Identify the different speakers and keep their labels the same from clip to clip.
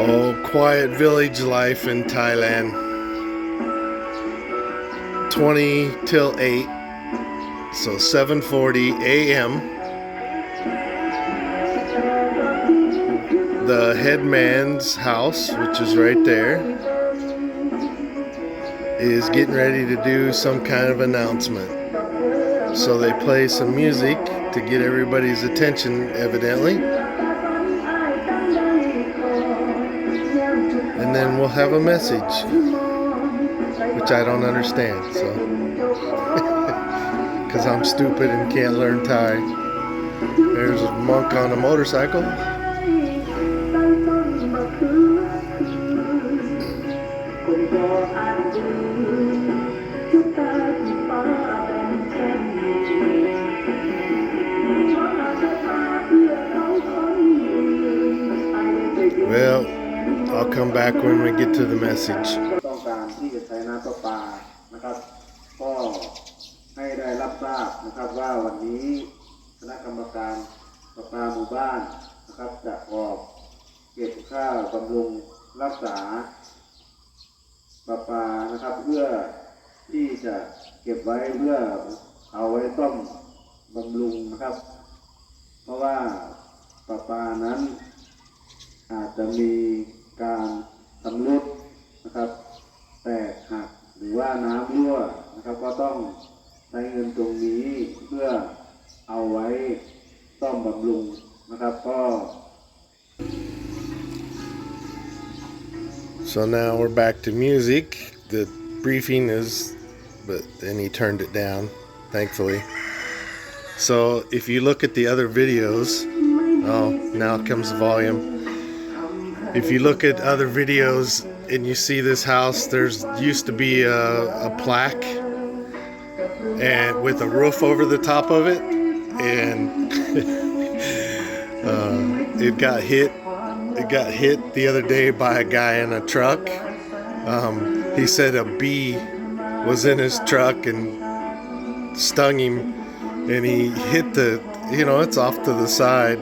Speaker 1: Oh, quiet village life in Thailand. 20 till 8, so 7:40 a.m. The headman's house, which is right there, is getting ready to do some kind of announcement. So they play some music to get everybody's attention, evidently. And then we'll have a message, which I don't understand, so because I'm stupid and can't learn Thai. There's a monk on a motorcycle. Well, I'll come back when we get to the message.
Speaker 2: ต้องการที่จะใช้น้ำประปานะครับก็ให้ได้รับทราบนะครับว่าวันนี้คณะกรรมการประปาหมู่บ้านนะครับจะออกเก็บค่าบำรุงรักษาประปานะครับเพื่อที่จะเก็บไว้เพื่อเอาไว้ต้มบำรุงนะครับเพราะว่าประปานั้นอาจจะมีการชำรุดนะครับแตกหักหรือว่าน้ำรั่วนะครับก็ต้องใช้เงินตรงนี้เพื่อเอาไว้ซ่อมบำรุงนะครับก็
Speaker 1: So now we're back to music. The briefing is, but then he turned it down, thankfully. So if you look at the other videos, oh, now comes the volume. If you look at other videos and you see this house, there's used to be a plaque and with a roof over the top of it, and it got hit. It got hit the other day by a guy in a truck. He said a bee was in his truck and stung him, and he hit the, it's off to the side.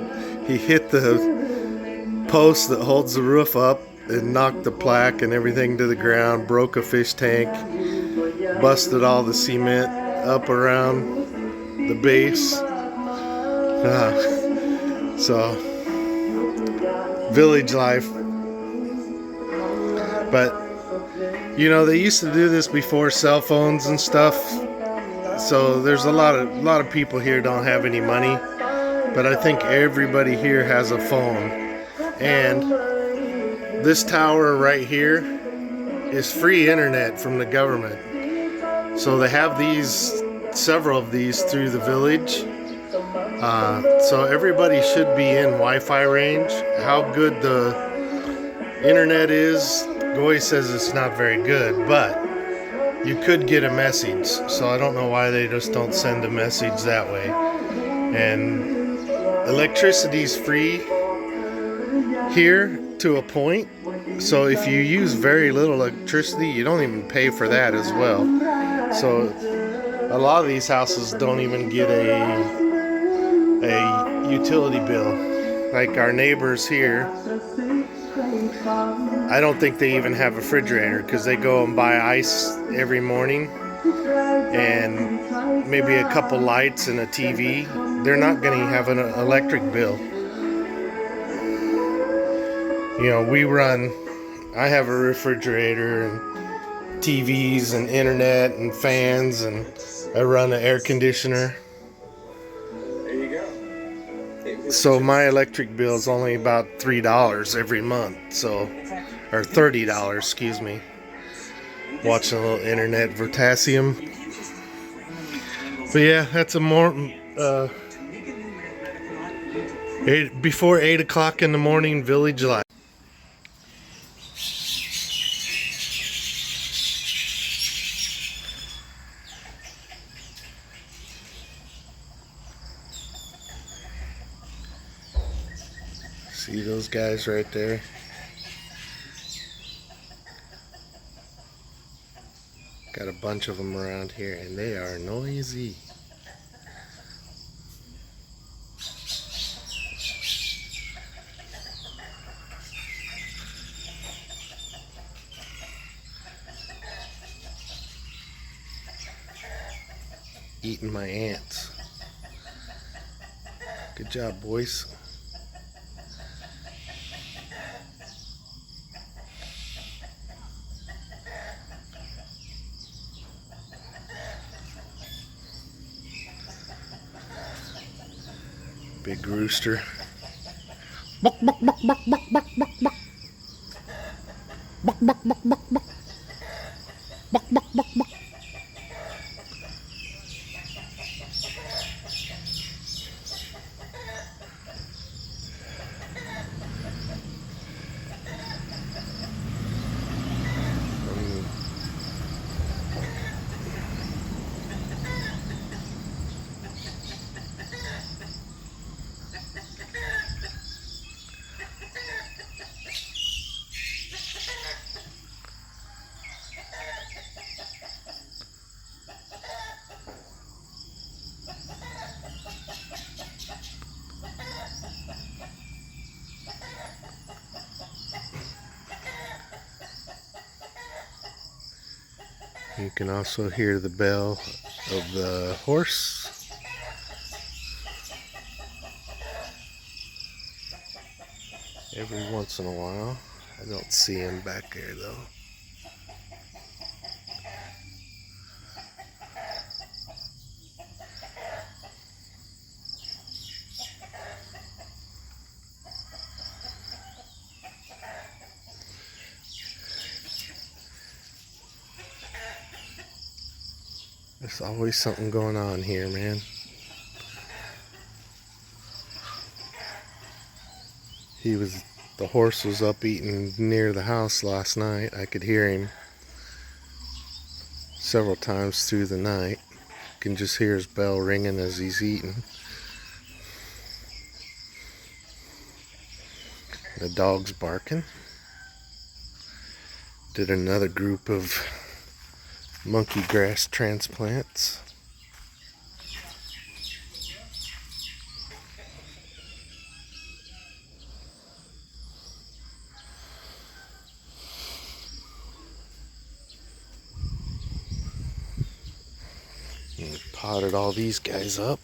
Speaker 1: He hit the post that holds the roof up and knocked the plaque and everything to the ground, broke a fish tank, busted all the cement up around the base. So village life. But they used to do this before cell phones and stuff, so there's a lot of people here don't have any money, but I think everybody here has a phone. And this tower right here is free internet from the government. So they have several of these through the village. So everybody should be in Wi-Fi range. How good the internet is, Goy says it's not very good, but you could get a message. So I don't know why they just don't send a message that way. And electricity's free here to a point, so if you use very little electricity, you don't even pay for that as well. So a lot of these houses don't even get a utility bill. Like our neighbors here, I don't think they even have a refrigerator because they go and buy ice every morning and maybe a couple lights and a TV. They're not going to have an electric bill. I have a refrigerator and TVs and internet and fans, and I run an air conditioner.
Speaker 2: There you go.
Speaker 1: So my electric bill is only about $3 every month, or $30, excuse me. Watching a little internet Vertasium. But yeah, that's a more before 8 o'clock in the morning village life. See those guys right there? Got a bunch of them around here, and they are noisy. eating my ants. Good job, boys. Big rooster. Buck, buck, buck, buck, buck, buck, buck, buck. Buck, buck, buck, buck, buck. Buck, buck, buck, buck. You can also hear the bell of the horse. Every once in a while. I don't see him back there though. There's always something going on here, man. The horse was up eating near the house last night. I could hear him several times through the night. You can just hear his bell ringing as he's eating. The dog's barking. Did another group of monkey grass transplants. And potted all these guys up.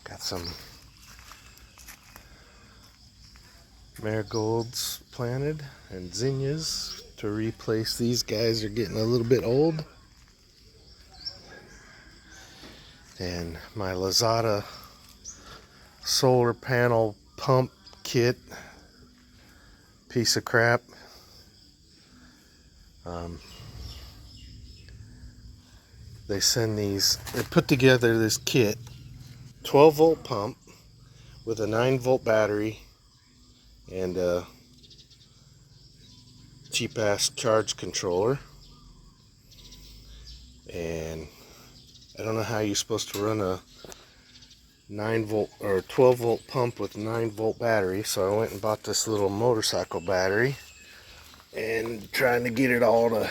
Speaker 1: Got some marigolds planted and zinnias to replace these guys. Are getting a little bit old. And my Lazada solar panel pump kit, piece of crap. They put together this kit, 12 volt pump with a 9 volt battery and a cheap ass charge controller. And I don't know how you're supposed to run a 9 volt or 12 volt pump with a 9 volt battery, so I went and bought this little motorcycle battery and trying to get it all to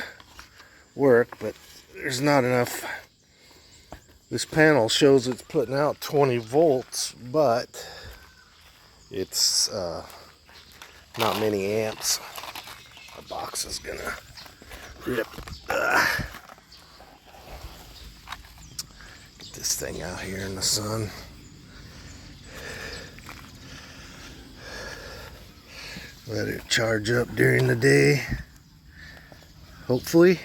Speaker 1: work, but there's not enough. This panel shows it's putting out 20 volts, but it's not many amps. The box is gonna rip. Get this thing out here in the sun. Let it charge up during the day, hopefully.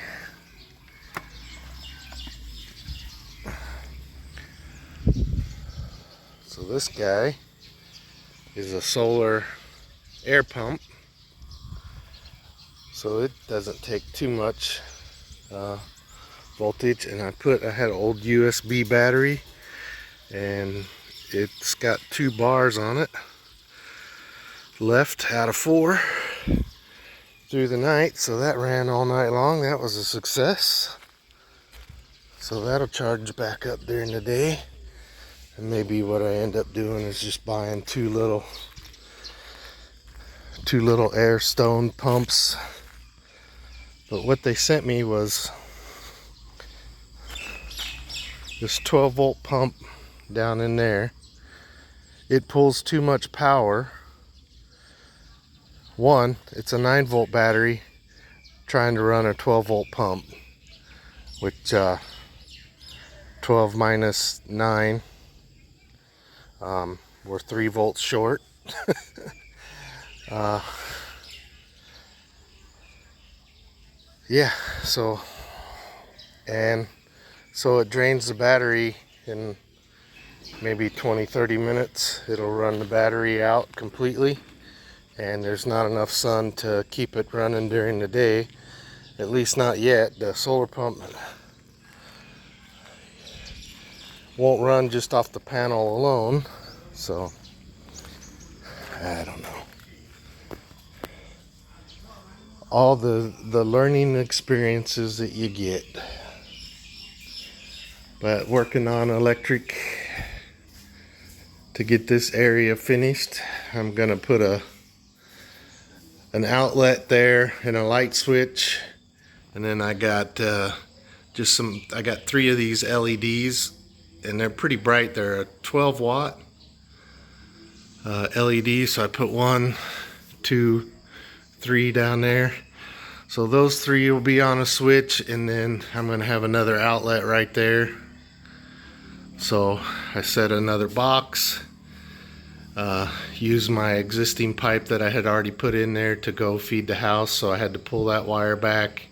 Speaker 1: So this guy is a solar air pump, so it doesn't take too much voltage. And I had an old USB battery, and it's got 2 bars on it left out of 4 through the night, so that ran all night long. That was a success. So that'll charge back up during the day. And maybe what I end up doing is just buying two little air stone pumps. But what they sent me was this 12-volt pump down in there, it pulls too much power. One, it's a 9-volt battery trying to run a 12-volt pump, which 12 minus 9, we're 3 volts short. Yeah, so it drains the battery in maybe 20-30 minutes. It'll run the battery out completely, and there's not enough sun to keep it running during the day, at least not yet. The solar pump won't run just off the panel alone, so I don't know. All the learning experiences that you get. But working on electric to get this area finished. I'm gonna put an outlet there and a light switch, and then I got I got 3 of these LEDs, and they're pretty bright. They're a 12 watt LED, so I put 1, 2, 3 down there. So those 3 will be on a switch, and then I'm gonna have another outlet right there. So I set another box, used my existing pipe that I had already put in there to go feed the house, so I had to pull that wire back,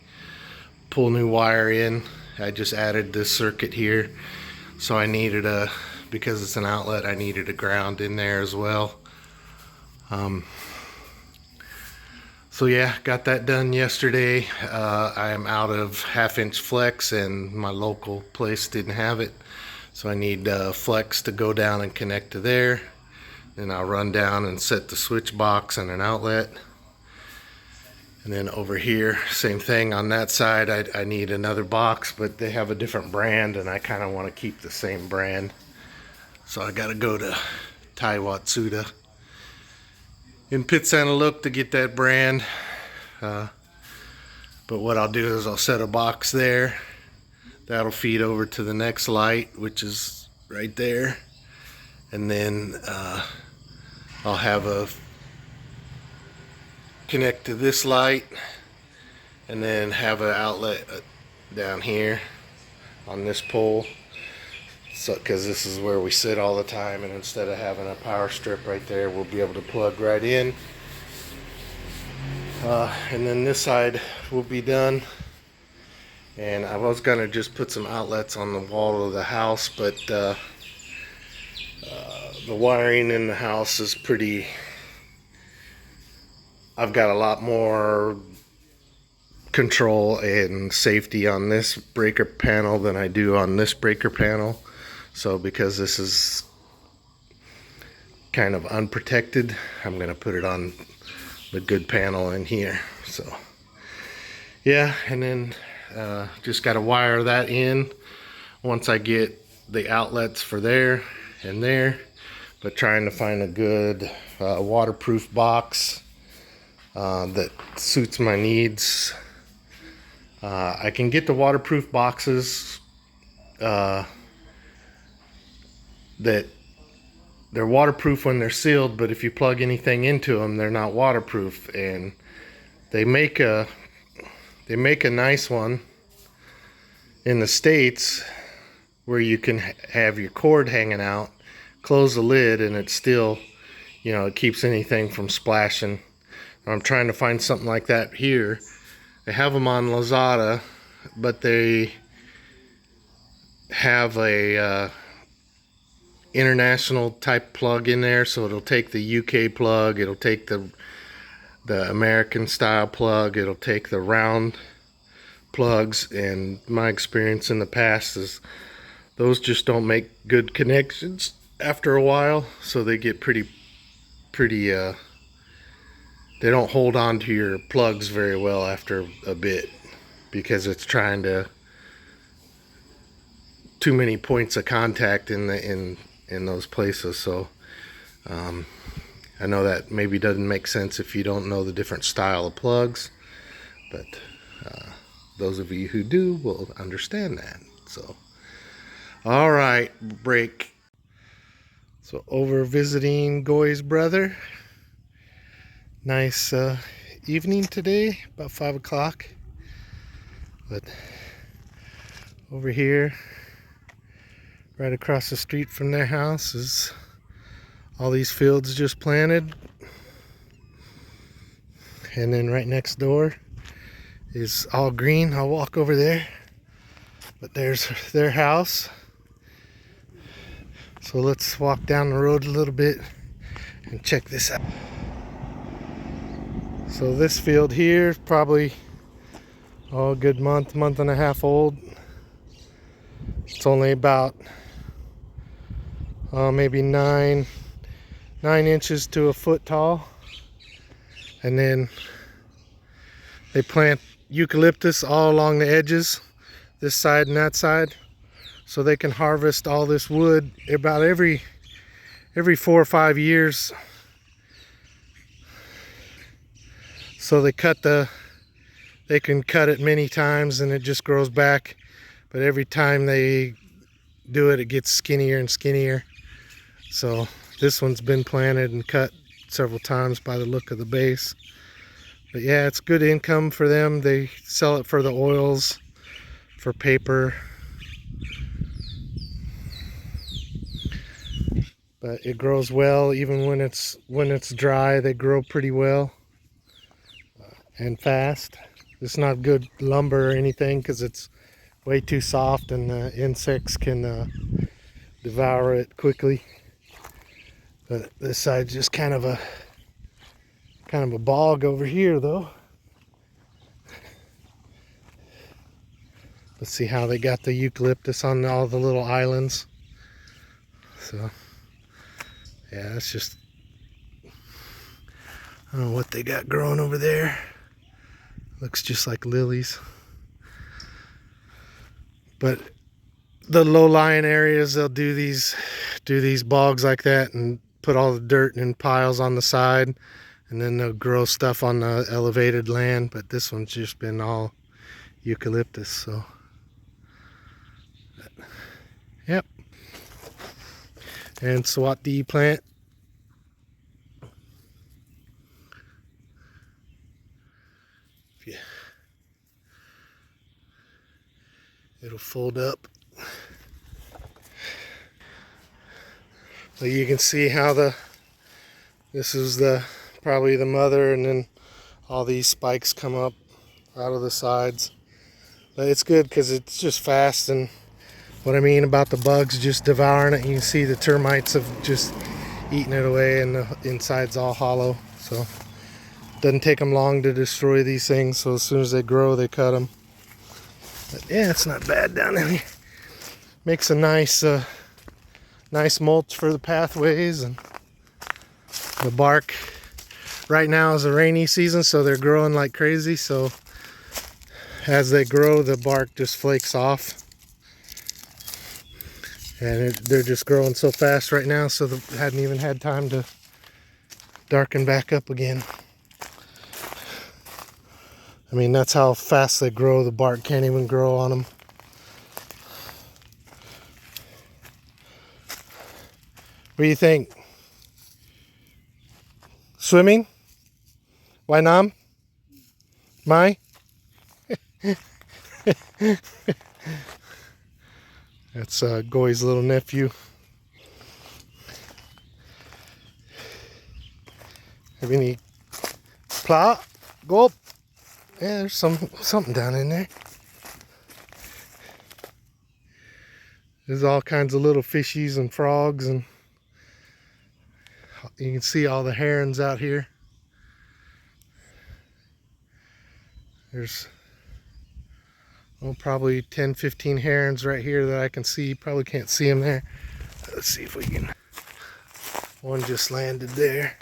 Speaker 1: pull new wire in. I just added this circuit here, so I needed because it's an outlet, I needed a ground in there as well. So yeah, got that done yesterday. I am out of 1/2-inch flex, and my local place didn't have it, so I need flex to go down and connect to there. Then I'll run down and set the switch box and an outlet. And then over here, same thing on that side. I need another box, but they have a different brand, and I kind of want to keep the same brand. So I got to go to Tai Watsuda in Pitsanalook to get that brand. But what I'll do is I'll set a box there. That'll feed over to the next light, which is right there. And then I'll have a connect to this light, and then have an outlet down here on this pole, so because this is where we sit all the time, and instead of having a power strip right there, we'll be able to plug right in. And then this side will be done, and I was gonna just put some outlets on the wall of the house, but the wiring in the house is pretty, I've got a lot more control and safety on this breaker panel than I do on this breaker panel. So because this is kind of unprotected, I'm gonna put it on the good panel in here. So yeah, and then just got to wire that in once I get the outlets for there and there. But trying to find a good waterproof box that suits my needs. I can get the waterproof boxes that they're waterproof when they're sealed, but if you plug anything into them, they're not waterproof. And they make a nice one in the States where you can have your cord hanging out, close the lid, and it's still, you know, it keeps anything from splashing. I'm trying to find something like that here. They have them on Lazada, but they have a international type plug in there, so it'll take the UK plug, it'll take the American style plug, it'll take the round plugs, and my experience in the past is those just don't make good connections after a while, so they get pretty they don't hold on to your plugs very well after a bit, because it's trying to too many points of contact in those places. So I know that maybe doesn't make sense if you don't know the different style of plugs, but those of you who do will understand that. So All right, break. So over visiting Goy's brother. Nice evening today, about 5 o'clock. But over here, right across the street from their house, is all these fields just planted. And then right next door is all green. I'll walk over there. But there's their house. So let's walk down the road a little bit and check this out. So this field here is probably a good month and a half old. It's only about maybe 9 inches to a foot tall. And then they plant eucalyptus all along the edges, this side and that side, so they can harvest all this wood about every 4 or 5 years. So they can cut it many times and it just grows back, but every time they do it, it gets skinnier and skinnier. So this one's been planted and cut several times by the look of the base. But yeah, it's good income for them. They sell it for the oils, for paper. But it grows well even when it's dry. They grow pretty well and fast. It's not good lumber or anything because it's way too soft and the insects can devour it quickly. But this side's just kind of a bog over here though. Let's see how they got the eucalyptus on all the little islands. So yeah, it's just, I don't know what they got growing over there. Looks just like lilies. But the low-lying areas, they'll do these bogs like that and put all the dirt in piles on the side, and then they'll grow stuff on the elevated land. But this one's just been all eucalyptus, so yep. And Swati plant. Yeah. It'll fold up. So you can see how this is probably the mother, and then all these spikes come up out of the sides. But it's good because it's just fast, and what I mean about the bugs just devouring it, you can see the termites have just eaten it away, and the inside's all hollow. So it doesn't take them long to destroy these things. So as soon as they grow, they cut them. But yeah, it's not bad down in here. Makes a nice mulch for the pathways, and the bark. Right now is a rainy season, so they're growing like crazy. So as they grow, the bark just flakes off. And they're just growing so fast right now, so they hadn't even had time to darken back up again. I mean, that's how fast they grow. The bark can't even grow on them. What do you think? Swimming? Why not? Mai? That's Goy's little nephew. Have any plot? Go. Yeah, there's something down in there. There's all kinds of little fishies and frogs, and you can see all the herons out here. There's probably 10-15 herons right here that I can see. Probably can't see them there. Let's see if we can. One just landed there.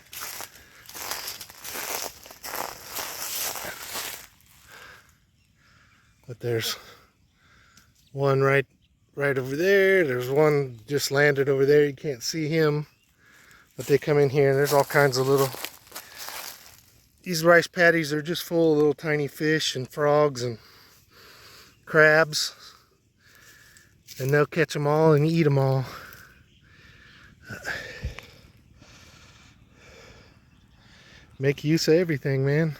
Speaker 1: But there's one right over there. There's one just landed over there. You can't see him. But they come in here and there's all kinds of little, these rice paddies are just full of little tiny fish and frogs and crabs. and they'll catch them all and eat them all. Make use of everything, man.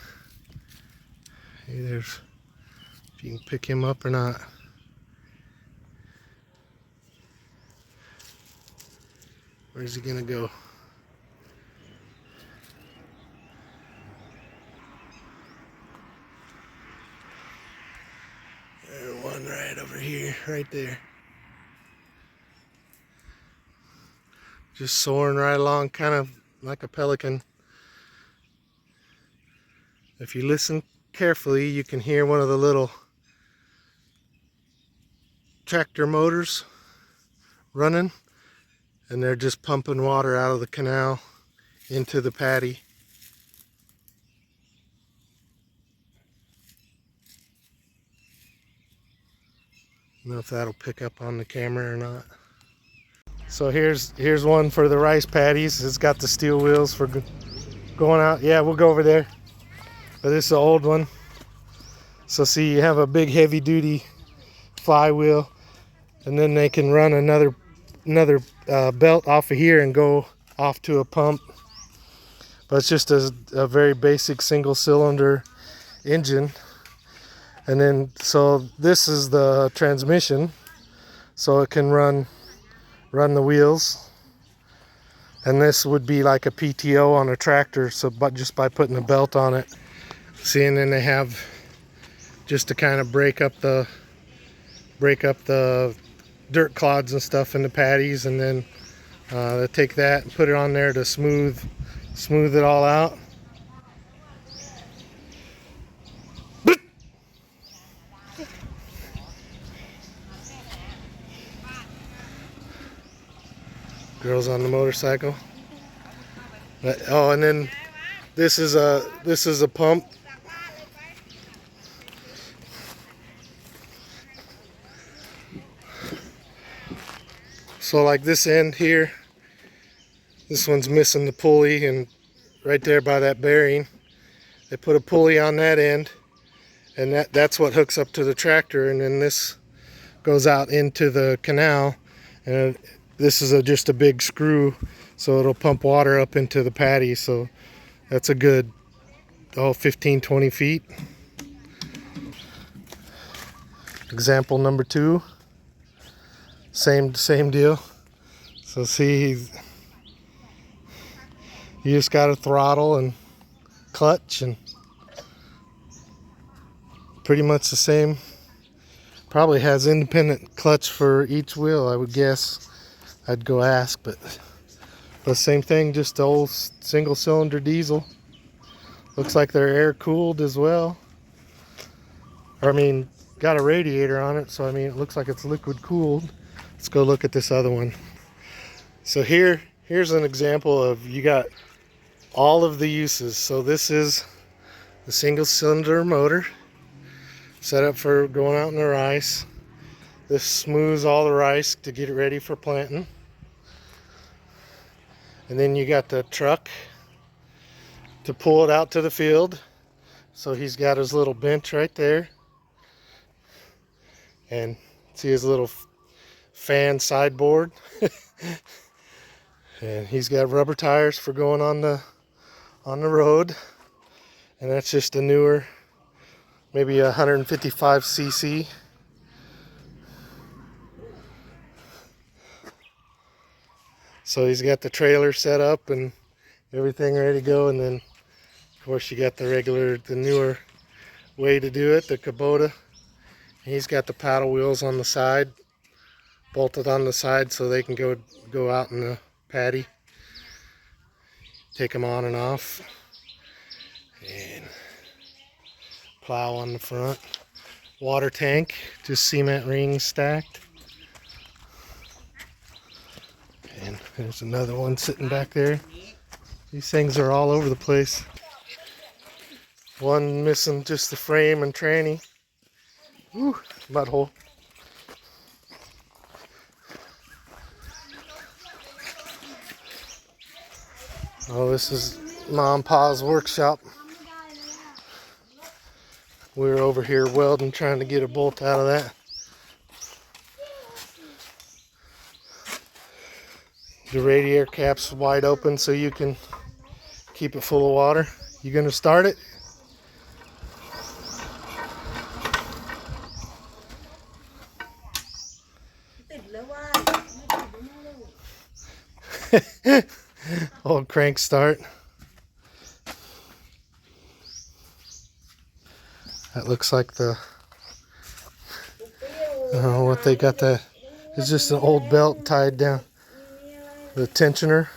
Speaker 1: Hey, there's if you can pick him up or not. Where's he gonna go? There's one right over here, right there. Just soaring right along, kind of like a pelican. If you listen carefully, you can hear one of the little tractor motors running, and they're just pumping water out of the canal into the paddy. I don't know if that'll pick up on the camera or not. So here's one for the rice paddies. It's got the steel wheels for going out. Yeah, we'll go over there. But this is an old one. So see, you have a big heavy duty flywheel, and then they can run another belt off of here and go off to a pump. But it's just a very basic single cylinder engine. And then so this is the transmission, so it can run the wheels. And this would be like a PTO on a tractor, so but just by putting a belt on it. See, and then they have just to kind of break up the dirt clods and stuff in the paddies, and then they take that and put it on there to smooth it all out. Girls on the motorcycle. Oh, and then this is a pump. So like this end here, this one's missing the pulley, and right there by that bearing, they put a pulley on that end, and that's what hooks up to the tractor, and then this goes out into the canal, and this is just a big screw, so it'll pump water up into the paddy. So that's a good 15-20 feet. Example number 2. Same deal. So see, you just got a throttle and clutch, and pretty much the same. Probably has independent clutch for each wheel, I would guess. I'd go ask, but same thing, just the old single cylinder diesel. Looks like they're air cooled as well. Or I mean, got a radiator on it, so I mean it looks like it's liquid cooled. Let's go look at this other one. So here's an example of, you got all of the uses. So this is the single cylinder motor set up for going out in the rice. This smooths all the rice to get it ready for planting. And then you got the truck to pull it out to the field. So he's got his little bench right there. And see his little fan sideboard. And he's got rubber tires for going on the road. And that's just a newer, maybe 155 cc. So he's got the trailer set up and everything ready to go, and then of course you got the newer way to do it, the Kubota. And he's got the paddle wheels on the side, bolted on the side, so they can go out in the paddy, take them on and off, and plow on the front. Water tank, just cement rings stacked. And there's another one sitting back there. These things are all over the place. One missing just the frame and tranny. Woo, mud hole. Oh, this is Mom and Pa's workshop. We were over here welding, trying to get a bolt out of that. The radiator cap's wide open so you can keep it full of water. You gonna start it? Old crank start. That looks like the, I don't know what they got that. It's just an old belt tied down. The tensioner.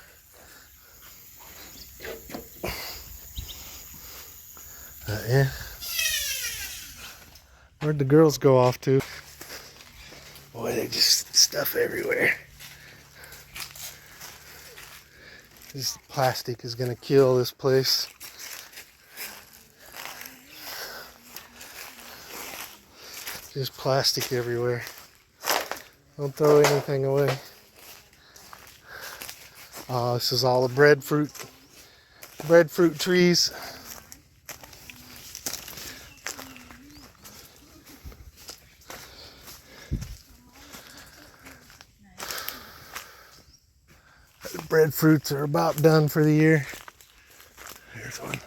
Speaker 1: Yeah. Where'd the girls go off to? Boy, they just stuff everywhere. This plastic is gonna kill this place. Just plastic everywhere. Don't throw anything away. Oh, this is all the breadfruit trees. Breadfruits are about done for the year. There's one.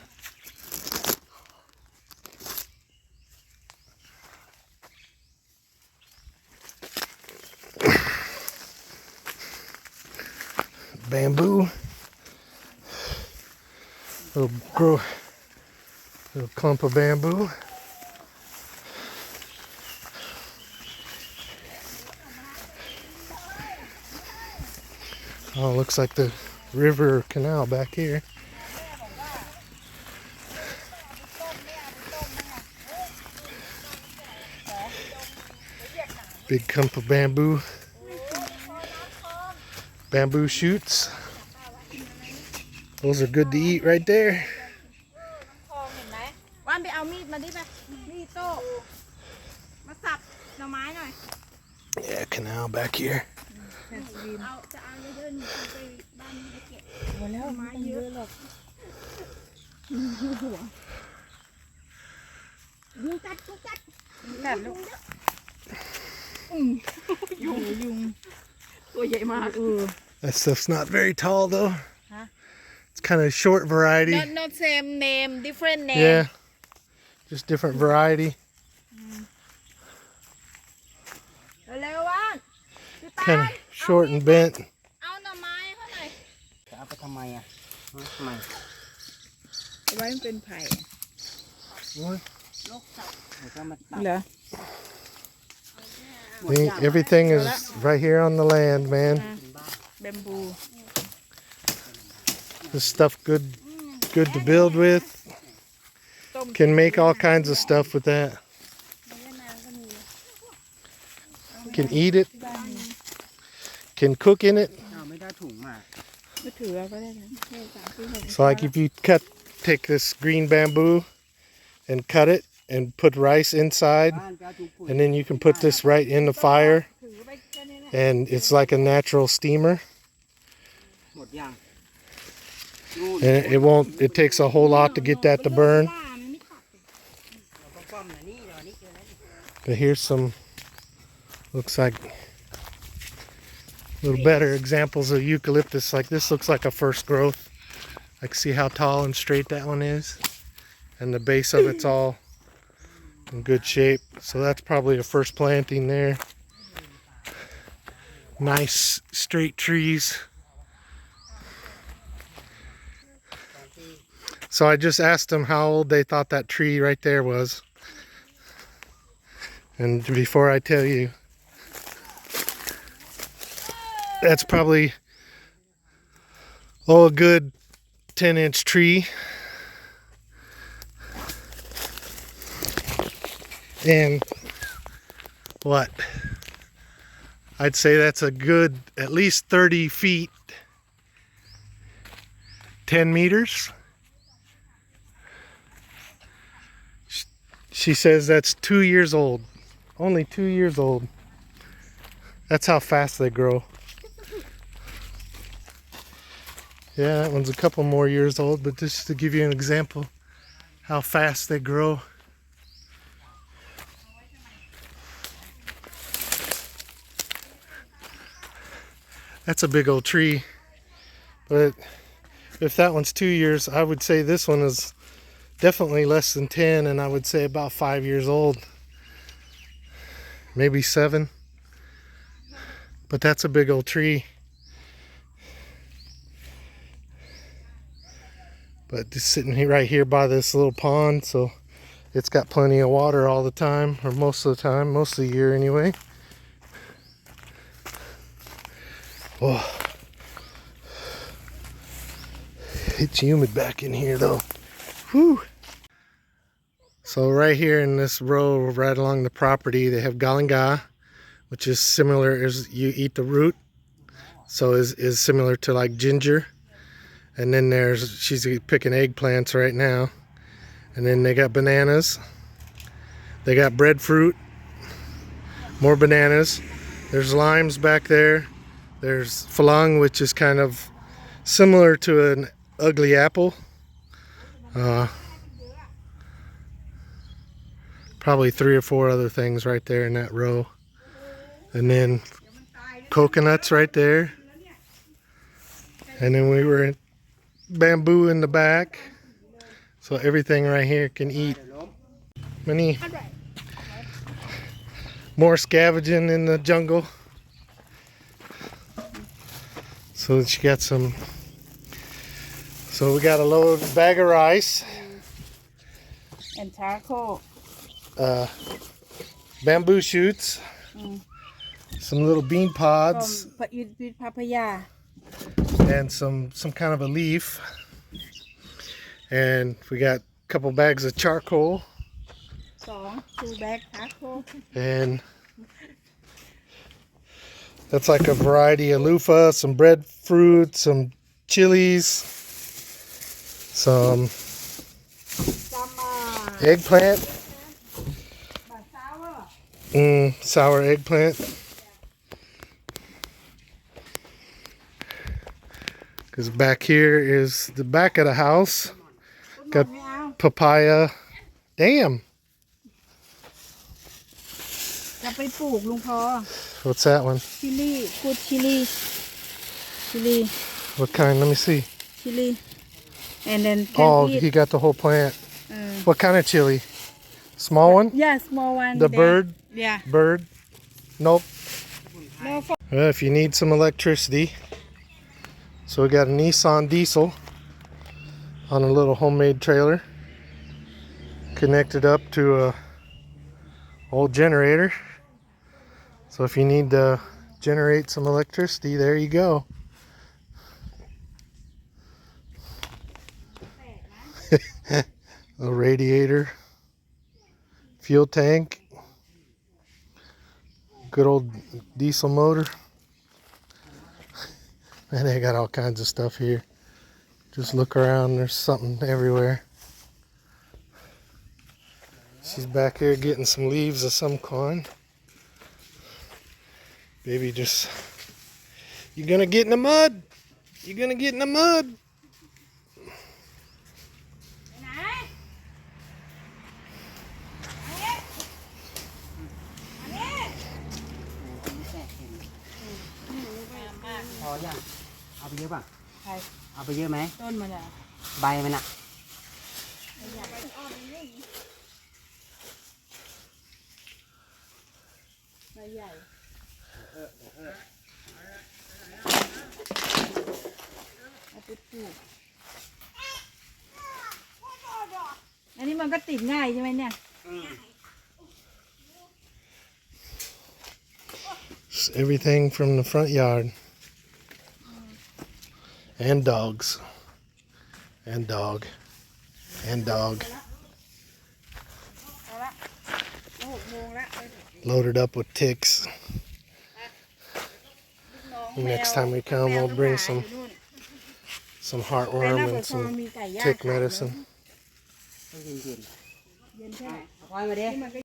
Speaker 1: Bamboo. Little clump of bamboo. Oh, looks like the river or canal back here. Big clump of bamboo. Bamboo shoots. Those are good to eat right there. Yeah, canal back here. That stuff's not very tall though. It's kind of short variety.
Speaker 3: Not same name, different name.
Speaker 1: Yeah, just different variety. Kind of short and bent. Everything is right here on the land, man.
Speaker 3: Bamboo.
Speaker 1: This stuff good to build with. Can make all kinds of stuff with that. Can eat it. Can cook in it. So like if you take this green bamboo and cut it and put rice inside, and then you can put this right in the fire, and it's like a natural steamer. And it takes a whole lot to get that to burn. But here's some, looks like little better examples of eucalyptus. Like this looks like a first growth. Like see how tall and straight that one is? And the base of it's all in good shape. So that's probably a first planting there. Nice straight trees. So I just asked them how old they thought that tree right there was. And before I tell you, that's probably, a good 10-inch tree. And what? I'd say that's a good at least 30 feet, 10 meters. She says that's 2 years old. Only 2 years old. That's how fast they grow. Yeah, that one's a couple more years old, but just to give you an example how fast they grow. That's a big old tree. But if that one's 2 years, I would say this one is definitely less than 10, and I would say about 5 years old. Maybe 7. But that's a big old tree. But just sitting here, right here by this little pond, so it's got plenty of water all the time, or most of the time, most of the year anyway. Oh, it's humid back in here though. Whew. So right here in this row, right along the property, they have galanga, which is similar as you eat the root, so is similar to like ginger. And then she's picking eggplants right now. And then they got bananas. They got breadfruit. More bananas. There's limes back there. There's phalang, which is kind of similar to an ugly apple. Probably 3 or 4 other things right there in that row. And then coconuts right there. And then we were in bamboo in the back, so everything right here can eat. Many more scavenging in the jungle. So she got some. So we got a load bag of rice,
Speaker 3: and charcoal.
Speaker 1: Bamboo shoots, some little bean pods,
Speaker 3: papaya.
Speaker 1: And some kind of a leaf. And we got a couple bags of charcoal.
Speaker 3: 2 bags charcoal.
Speaker 1: And that's like a variety of loofah, some breadfruit, some chilies, some eggplant. Sour eggplant. Because back here is the back of the house. Got papaya. Damn. What's that one?
Speaker 3: Chili. Good chili. Chili.
Speaker 1: What kind? Let me see.
Speaker 3: Chili. And then
Speaker 1: he got the whole plant. What kind of chili? Small one?
Speaker 3: Yeah, small one.
Speaker 1: The bird?
Speaker 3: Yeah.
Speaker 1: Bird? Nope.
Speaker 3: No.
Speaker 1: Well, if you need some electricity. So we got a Nissan diesel on a little homemade trailer connected up to a old generator. So if you need to generate some electricity, there you go. A radiator, fuel tank, good old diesel motor. And they got all kinds of stuff here. Just look around, there's something everywhere. She's back here getting some leaves of some kind. Baby just, you're gonna get in the mud. You're gonna get in the mud.
Speaker 4: Dạ. เอาไปเยอะป่ะ
Speaker 3: ใช่
Speaker 4: เอาไปเยอะไหม
Speaker 3: ต้นมันอ่ะ
Speaker 4: ใบมันอ่ะ
Speaker 3: ใบใหญ่เอาไปปลูกอันนี้มันก็ติดง่ายใช่ไหมเนี่ย
Speaker 1: Everything from the front yard. And dogs. And dog. And dog. Loaded up with ticks. Next time we come, we'll bring some heartworm and some tick medicine.
Speaker 4: เย็นๆเอาไว้มาดิ